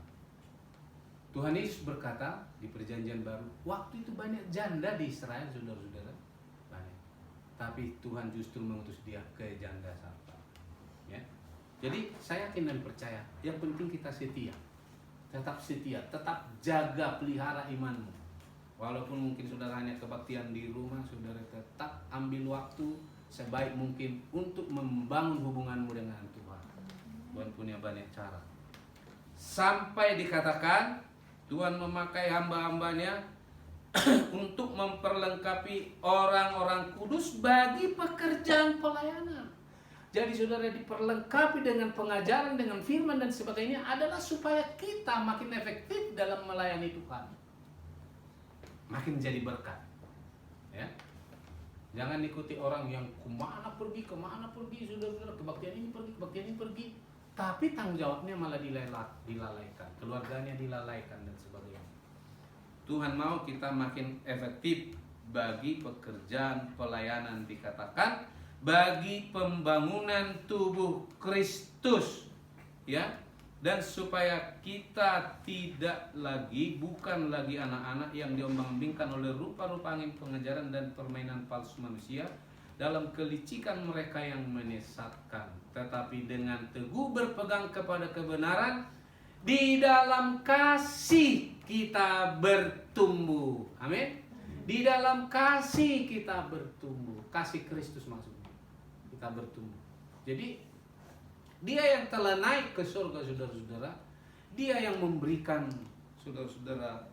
Tuhan Yesus berkata di Perjanjian Baru, waktu itu banyak janda di Israel, saudara-saudara, banyak. Tapi Tuhan justru mengutus dia ke janda Sarfat. Ya. Jadi saya yakin dan percaya, yang penting kita setia, tetap jaga pelihara imanmu. Walaupun mungkin saudara hanya kebaktian di rumah, saudara tetap ambil waktu sebaik mungkin untuk membangun hubunganmu dengan Tuhan. Tuhan punya banyak cara. Sampai dikatakan Tuhan memakai hamba-hambanya untuk memperlengkapi orang-orang kudus bagi pekerjaan pelayanan. Jadi saudara diperlengkapi dengan pengajaran, dengan firman dan sebagainya adalah supaya kita makin efektif dalam melayani Tuhan. Makin jadi berkat. Ya. Jangan ikuti orang yang kemana pergi, saudara-saudara, kebaktian ini pergi. Tapi tanggung jawabnya malah dilalaikan, keluarganya dilalaikan dan sebagainya. Tuhan mau kita makin efektif bagi pekerjaan pelayanan, dikatakan bagi pembangunan tubuh Kristus, ya, dan supaya kita bukan lagi anak-anak yang diombang-ambingkan oleh rupa-rupa angin pengejaran dan permainan palsu manusia dalam kelicikan mereka yang menyesatkan, tetapi dengan teguh berpegang kepada kebenaran, di dalam kasih kita bertumbuh. Amin. Di dalam kasih kita bertumbuh, kasih Kristus maksudnya. Kita bertumbuh. Jadi dia yang telah naik ke surga, saudara-saudara, dia yang memberikan saudara-saudara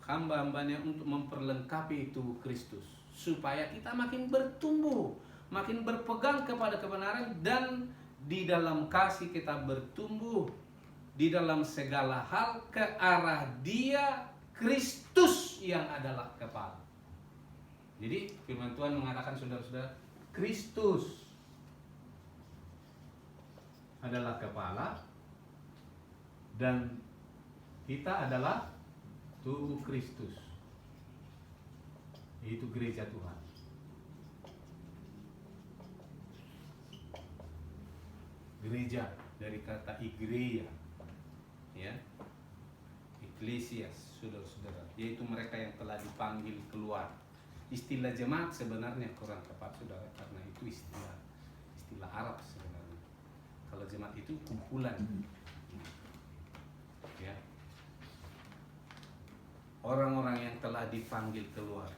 hamba-hambanya untuk memperlengkapi tubuh Kristus, supaya kita makin bertumbuh, makin berpegang kepada kebenaran, dan di dalam kasih kita bertumbuh di dalam segala hal ke arah dia, Kristus yang adalah kepala. Jadi firman Tuhan mengatakan, saudara-saudara, Kristus adalah kepala dan kita adalah tubuh Kristus, yaitu gereja Tuhan. Gereja dari kata igreia, ya, eklesias, saudara-saudara, yaitu mereka yang telah dipanggil keluar. Istilah jemaat sebenarnya kurang tepat, saudara, karena itu istilah Arab sebenarnya. Kalau jemaat itu kumpulan, ya, orang-orang yang telah dipanggil keluar.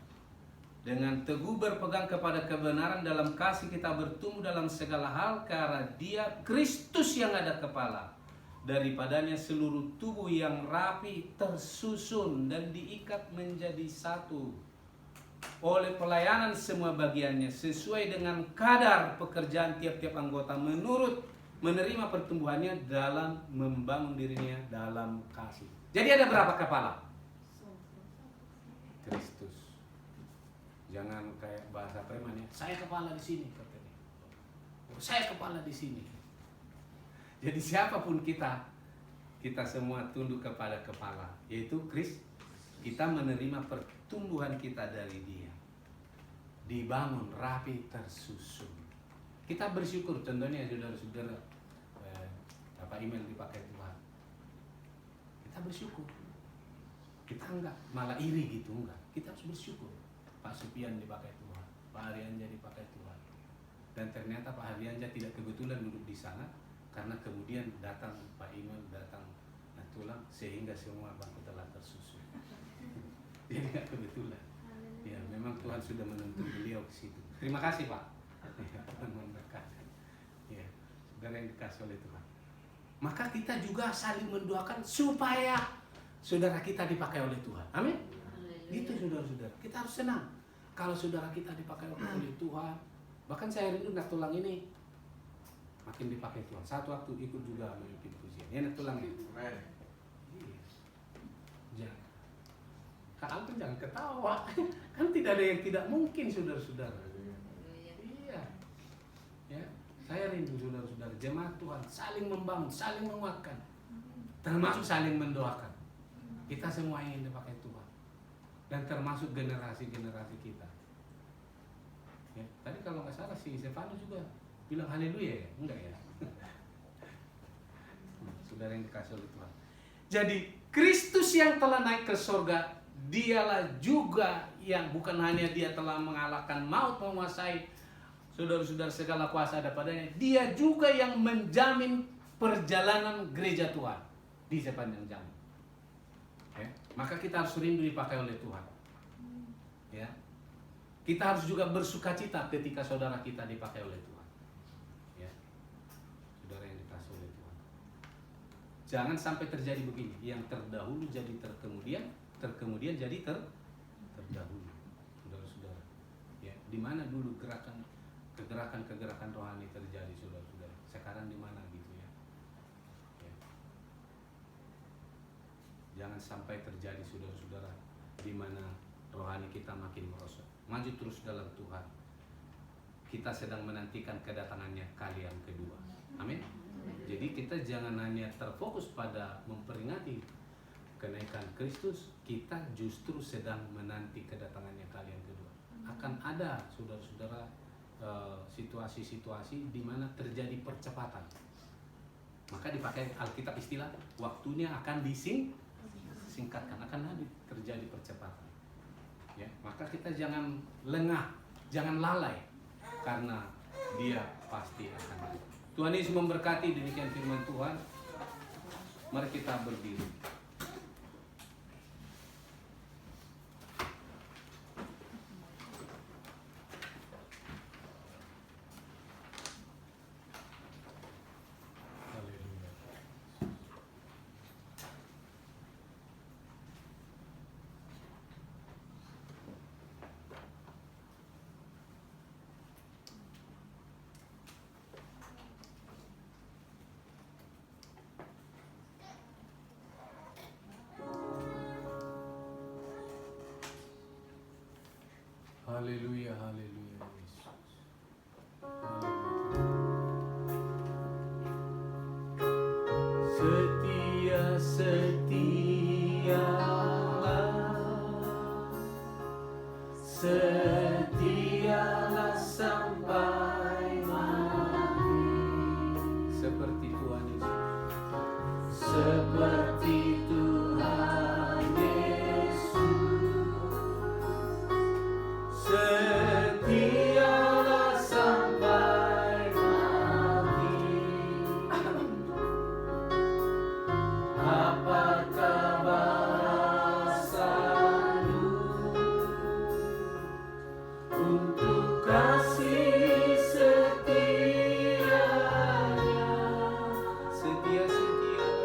Dengan teguh berpegang kepada kebenaran dalam kasih kita bertumbuh dalam segala hal ke arah dia, Kristus yang ada kepala. Daripadanya seluruh tubuh yang rapi tersusun dan diikat menjadi satu oleh pelayanan semua bagiannya sesuai dengan kadar pekerjaan tiap-tiap anggota menurut menerima pertumbuhannya dalam membangun dirinya dalam kasih. Jadi ada berapa kepala? Kristus. Jangan kayak bahasa preman ya. Saya kepala di sini katanya. Saya kepala di sini. Jadi siapapun kita semua tunduk kepada kepala, yaitu Kristus. Kita menerima pertumbuhan kita dari Dia, dibangun rapi tersusun. Kita bersyukur, contohnya saudara-saudara, Bapak email dipakai Tuhan. Kita bersyukur. Kita enggak malah iri gitu, enggak. Kita harus bersyukur. Pak Supian dipakai Tuhan, Pak Arianja dipakai Tuhan. Dan ternyata Pak Arianja tidak kebetulan duduk di sana, karena kemudian datang Pak Iman, datang tulang, sehingga semua bangku telah tersusun. Jadi nggak kebetulan. Ya, memang Tuhan sudah menuntun beliau ke situ. Terima kasih Pak. Ya, Tuhan memberkati. Ya, saudara yang dikasih oleh Tuhan. Maka kita juga saling mendoakan supaya saudara kita dipakai oleh Tuhan. Amin. Gitu saudara-saudara. Kita harus senang. kalau saudara kita dipakai oleh Tuhan, bahkan saya rindu nak tulang ini makin dipakai Tuhan. Satu waktu ikut juga memimpin pujian. Ya nak tulang ini. Iya. Jangan. Kak Alvin jangan ketawa. Kan tidak ada yang tidak mungkin saudara-saudara. Iya. Ya, saya rindu saudara-saudara jemaat Tuhan saling membangun, saling menguatkan, termasuk saling mendoakan. Kita semua ingin dipakai Tuhan, dan termasuk generasi-generasi kita. Ya, tadi kalau nggak salah si Stefano juga bilang haleluya ya, enggak ya? Saudara yang dikasih oleh Tuhan. Jadi Kristus yang telah naik ke surga, dialah juga yang bukan hanya dia telah mengalahkan maut, menguasai saudara-saudara segala kuasa ada padanya, dia juga yang menjamin perjalanan gereja Tuhan di sepanjang zaman. Ya, maka kita harus rindu dipakai oleh Tuhan. Ya, kita harus juga bersuka cita ketika saudara kita dipakai oleh Tuhan. Ya, saudara yang dikasih oleh Tuhan. Jangan sampai terjadi begini, yang terdahulu jadi terkemudian, terkemudian jadi terdahulu. Saudara-saudara, ya, di mana dulu kegerakan rohani terjadi, saudara-saudara? Sekarang di mana gitu ya? Ya. Jangan sampai terjadi, saudara-saudara, di mana rohani kita makin merosot. Maju terus dalam Tuhan. Kita sedang menantikan kedatangannya kali yang kedua. Amin. Jadi kita jangan hanya terfokus pada memperingati kenaikan Kristus, kita justru sedang menanti kedatangannya kali yang kedua. Akan ada, saudara-saudara, situasi-situasi di mana terjadi percepatan. Maka dipakai Alkitab istilah waktunya akan disingkatkan, akan terjadi percepatan. Ya, maka kita jangan lengah, jangan lalai, karena dia pasti akan ada. Tuhan Yesus memberkati. Demikian firman Tuhan. Mari kita berdiri. Haleluya, haleluya Yesus. Haleluya. Setialah sampai mati. Seperti Tuhan Yesus. Seperti Tuhan Yesus. Setialah sampai mati. Apakah balasanmu untuk kasih setianya? Setia-setia,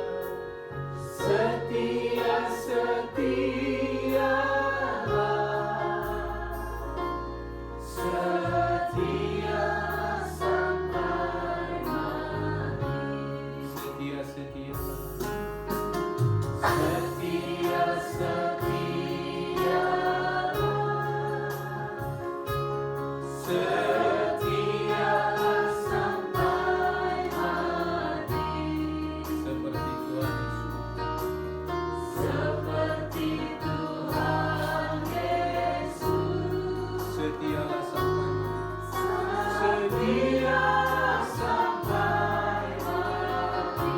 setia-setialah, setia sampai mati. Setia-setia, setialah sampai mati. Seperti Tuhan Yesus. Setialah sampai mati.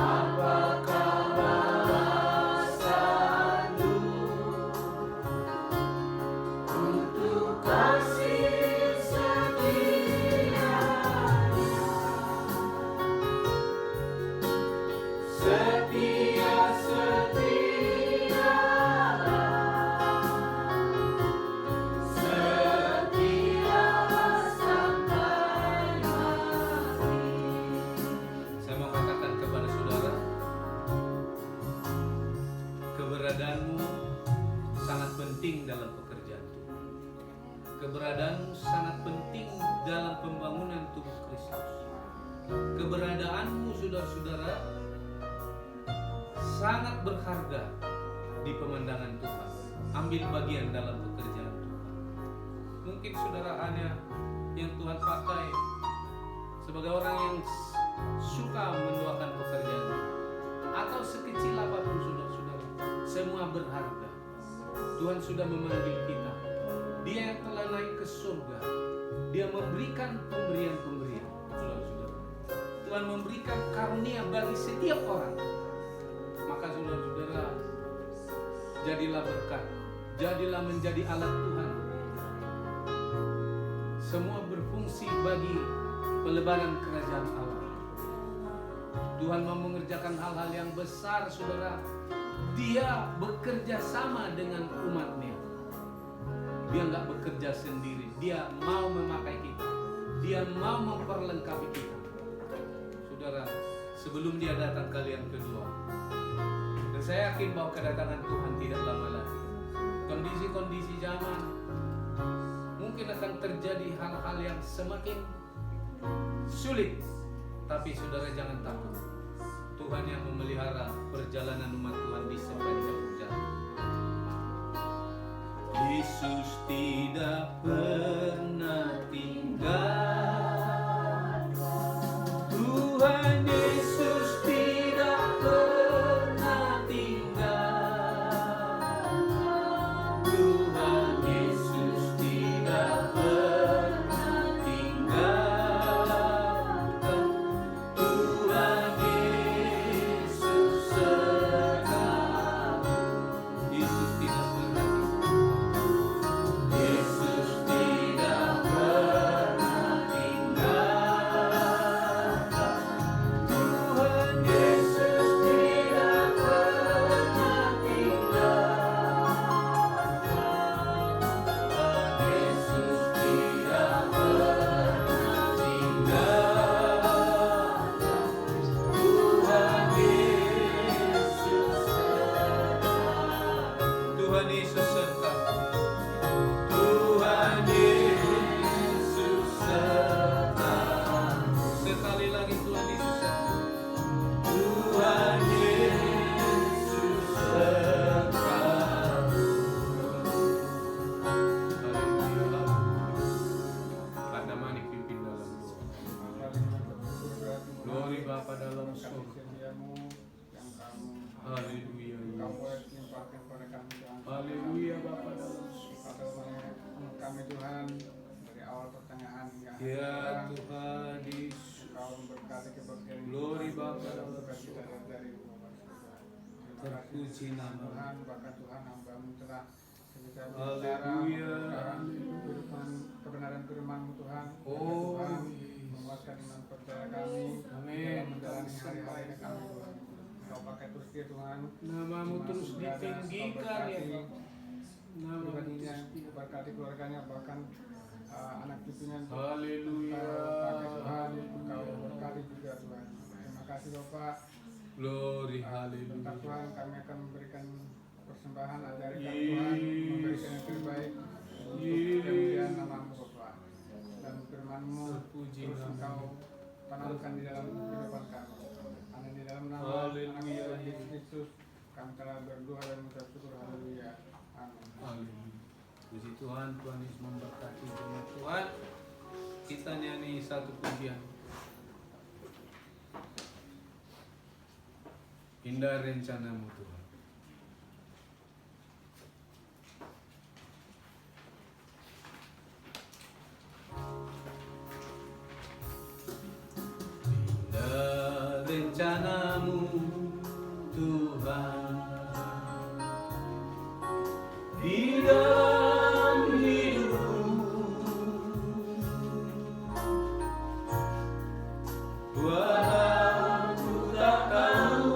Apakah balasanmu untuk kasih setianya? Setialah sampai mati. Saya mau katakan kepada saudara, keberadaanmu sangat penting dalam pekerjaan Tuhan. Keberadaanmu sangat penting dalam pembangunan tubuh Kristus. Keberadaanmu, saudara-saudara, sangat berharga di pemandangan Tuhan. Ambil bagian dalam pekerjaan Tuhan. Mungkin saudara hanya yang Tuhan pakai sebagai orang yang suka mendoakan pekerjaan Tuhan, atau sekecil apapun saudara-saudara, semua berharga. Tuhan sudah memanggil kita. Dia yang telah naik ke surga. Dia memberikan pemberian-pemberian, saudara-saudara. Tuhan memberikan karunia bagi setiap orang. Maka saudara-saudara, jadilah berkat, jadilah menjadi alat Tuhan. Semua berfungsi bagi pelebaran kerajaan Allah. Tuhan mau mengerjakan hal-hal yang besar, saudara. Dia bekerja sama dengan umatnya. Dia nggak bekerja sendiri. Dia mau memakai kita. Dia mau memperlengkapi kita. Saudara, sebelum dia datang kali yang kedua, dan saya yakin bahwa kedatangan Tuhan tidak lama lagi. Kondisi-kondisi zaman mungkin akan terjadi hal-hal yang semakin sulit. Tapi saudara jangan takut. Tuhan yang memelihara perjalanan umat Tuhan di sepanjang jalan. Yesus tidak pernah tinggal. Tuhan Yesus tidak pernah tinggal. Tuhan Yesus tidak pernah tinggal. Tuhan Yesus selalu. Yesus tidak pernah tinggal. Yesus tidak pernah tinggal. Tuhan Yesus tidak pernah tinggal. Tuhan Yesus tidak pernah tinggal. Tuhan Yesus serta. Tuhan Yesus serta. Sekali lagi Tuhan Yesus serta. Tuhan Yesus serta. Haleluya. Pada mani pimpin dalam doa. Glory Bapa dalam surga. Haleluya. Haleluya Bapa dalam surga. Kami Tuhan dari awal pertengahan hingga akhir Ya Tuhan, Tuhan Yesus. Kau memberkati kebahagiaan Glory Bapa dalam kita surga. dari Terima Terpuji kasih nama. Tuhan, bahkan Tuhan hamba-Mu telah bisa Haleluya. firman kebenaran firman-Mu Tuhan. Oh, Tuhan yes. menguatkan iman percaya kami Amin. dalam menjalani hari-hari kami Tuhan. Kau pakai terus dia Tuhan. Namamu terus ditinggikan ya Bapa. Namamu Pribadinya, terus berkati keluarganya, bahkan anak cucunya. Haleluya. Kau pakai Tuhan, Kau berkati juga Tuhan. Terima kasih Bapak. Glory Bentar haleluya. Tuhan, kami akan memberikan persembahan, ajari kami Tuhan, memberikan yang terbaik untuk kemuliaan nama-Mu Bapak. Dan firman-Mu Terpuji terus nama-Mu. Engkau tanamkan di dalam kehidupan kami. Karena di dalam nama Haleluya. Anak Tuhan Yesus Kristus, kami telah berdoa dan mengucap syukur. Haleluya. Amin. Haleluya. Puji Tuhan, Tuhan Yesus memberkati jemaat Tuhan. Kita nyanyi satu pujian. Indah rencana-Mu Tuhan. Indah rencana-Mu Tuhan di dalam hidupku. Walau ku tak tahu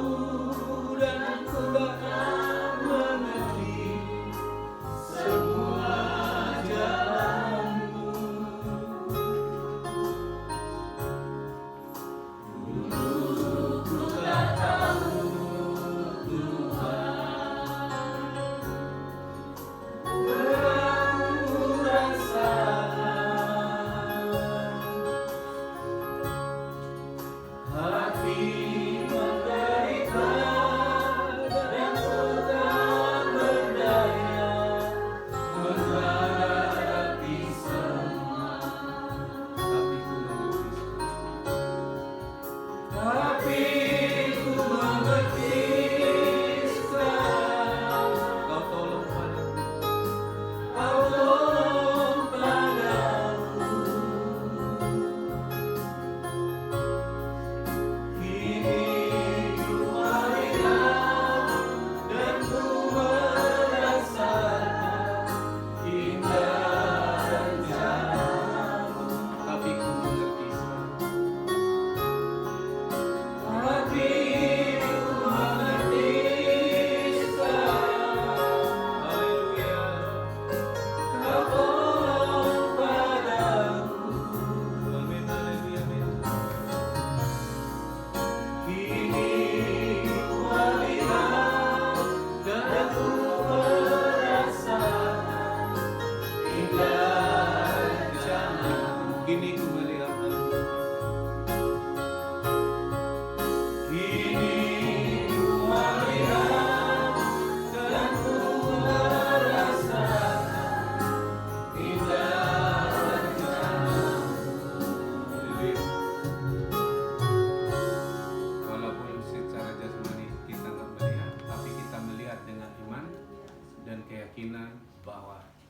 dan ku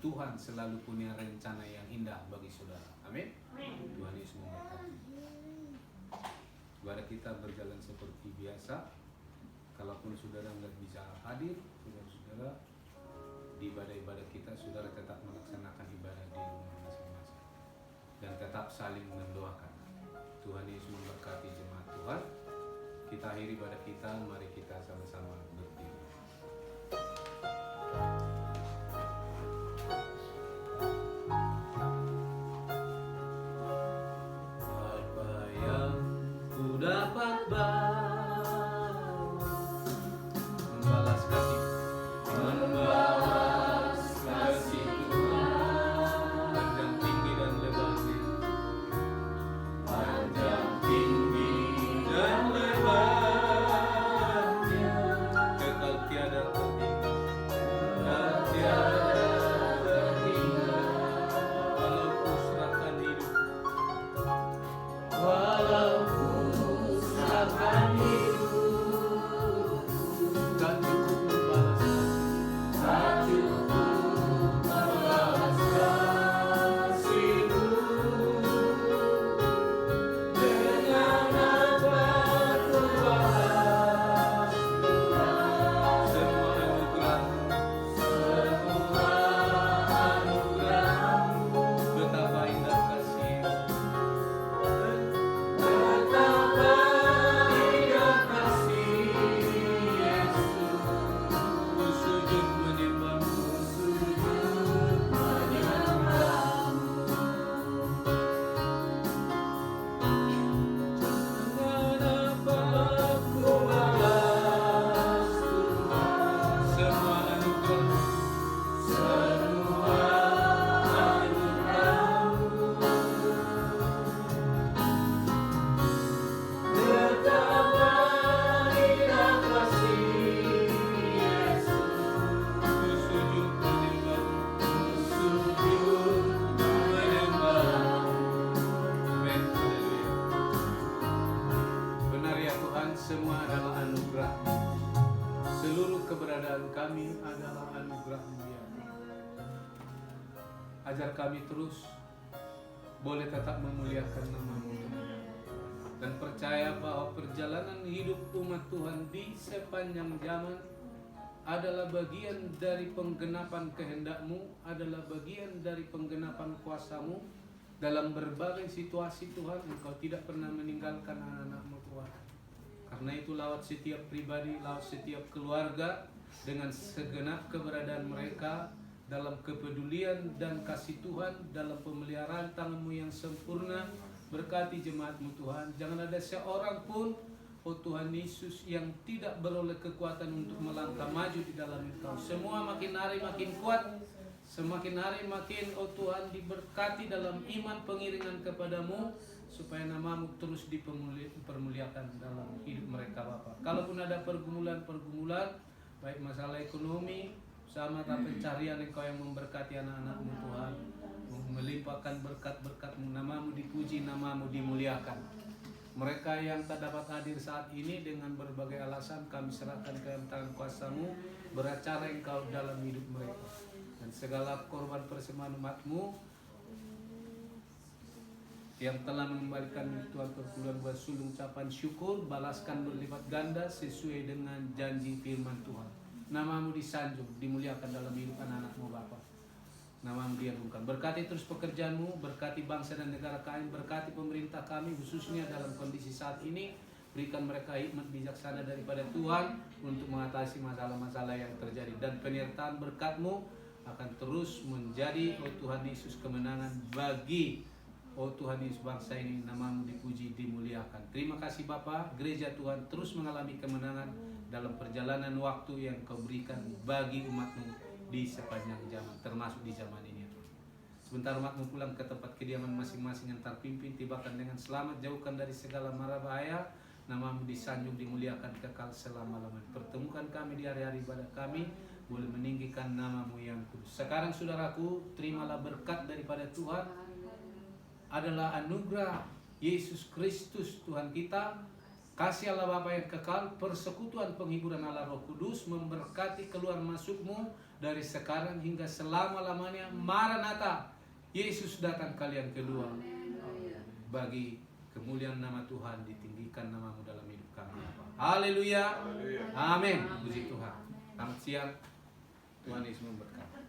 Tuhan selalu punya rencana yang indah bagi saudara. Amin. Tuhan Yesus memberkati. Ibadah kita berjalan seperti biasa. Kalaupun saudara nggak bisa hadir, saudara-saudara, di ibadah-ibadah kita saudara tetap melaksanakan ibadah di rumah masing-masing dan tetap saling mendoakan. Tuhan Yesus memberkati jemaat Tuhan. Kita akhiri ibadah kita, mari kita sama-sama berdiri. Apa yang ku dapat membalas kasih Tuhan, panjang tinggi dan lebarnya, panjang tinggi dan lebarnya, kekal tiada terhingga, kekal tiada terhingga. Walau ku serahkan hidup, walau ku serahkan hidup, tak cukup membalas kasih, tak cukup membalas kasih-Mu. Dengan apa ku balas semua anugerah-Mu, betapa indah kasih-Mu, betapa indah kasih Yesus. Ku sujud menyembah-Mu, sujud menyembah-Mu. Dengan apa ku balas Tuhan semua anugerah, semua anugerah-Mu, betapa indah kasih Yesus. Ku sujud menyembah-Mu, sujud menyembah-Mu. Amin. Haleluya. Benar ya Tuhan, semua adalah anugerah. Seluruh keberadaan kami adalah anugerah-Mu ya Tuhan. Ajar kami terus boleh tetap memuliakan nama-Mu dan percaya bahwa perjalanan hidup umat Tuhan di sepanjang zaman adalah bagian dari penggenapan kehendak-Mu, adalah bagian dari penggenapan kuasa-Mu dalam berbagai situasi. Tuhan, Engkau tidak pernah meninggalkan anak-anak-Mu Tuhan. Karena itu lawat setiap pribadi, lawat setiap keluarga, dengan segenap keberadaan mereka dalam kepedulian dan kasih Tuhan, dalam pemeliharaan tangan-Mu yang sempurna, berkati jemaat-Mu Tuhan. Jangan ada seorang pun, oh Tuhan Yesus, yang tidak beroleh kekuatan untuk melangkah maju di dalam Engkau. Semua makin hari makin kuat, semakin hari makin, oh Tuhan, diberkati dalam iman pengiringan kepadamu, supaya nama-Mu terus dipermuliakan dalam hidup mereka Bapa. Kalaupun ada pergumulan-pergumulan, baik masalah ekonomi, sama pencarian Engkau yang memberkati anak-anak-Mu Tuhan, melimpahkan berkat-berkat-Mu, nama-Mu dipuji, nama-Mu dimuliakan. Mereka yang tak dapat hadir saat ini dengan berbagai alasan, kami serahkan ke tangan kuasa-Mu, beracara Engkau dalam hidup mereka. Dan segala korban persembahan umat-Mu yang telah mengembalikan Tuhan perpuluhan buat sulung ucapan syukur, balaskan berlipat ganda sesuai dengan janji firman Tuhan. Nama-Mu disanjung, dimuliakan dalam hidup anak-anak-Mu Bapa. Nama-Mu diagungkan. Berkati terus pekerjaan-Mu, berkati bangsa dan negara kami, berkati pemerintah kami khususnya dalam kondisi saat ini. Berikan mereka hikmat bijaksana daripada Tuhan untuk mengatasi masalah-masalah yang terjadi. Dan penyertaan berkat-Mu akan terus menjadi, oh Tuhan Yesus, kemenangan bagi, oh Tuhan Yesus, bangsa ini. Nama-Mu dipuji, dimuliakan. Terima kasih Bapa. Gereja Tuhan terus mengalami kemenangan dalam perjalanan waktu yang Kau berikan bagi umat-Mu di sepanjang zaman, termasuk di zaman ini. Sebentar umat-Mu pulang ke tempat kediaman masing-masing yang terpimpin, tibakan dengan selamat, jauhkan dari segala mara bahaya. Nama-Mu disanjung, dimuliakan kekal selama-lamanya. Pertemukan kami di hari-hari ibadah kami, boleh meninggikan nama-Mu yang kudus. Sekarang saudaraku, terimalah berkat daripada Tuhan, adalah anugerah Yesus Kristus Tuhan kita, kasih Allah Bapa yang kekal, persekutuan penghiburan Allah Roh Kudus memberkati keluar masukmu dari sekarang hingga selama-lamanya. Maranatha, Yesus datang kalian kedua. Bagi kemuliaan nama Tuhan, ditinggikan namamu dalam hidup kami. Haleluya. Amin. Puji Tuhan. Selamat siang. Tuhan Yesus memberkati.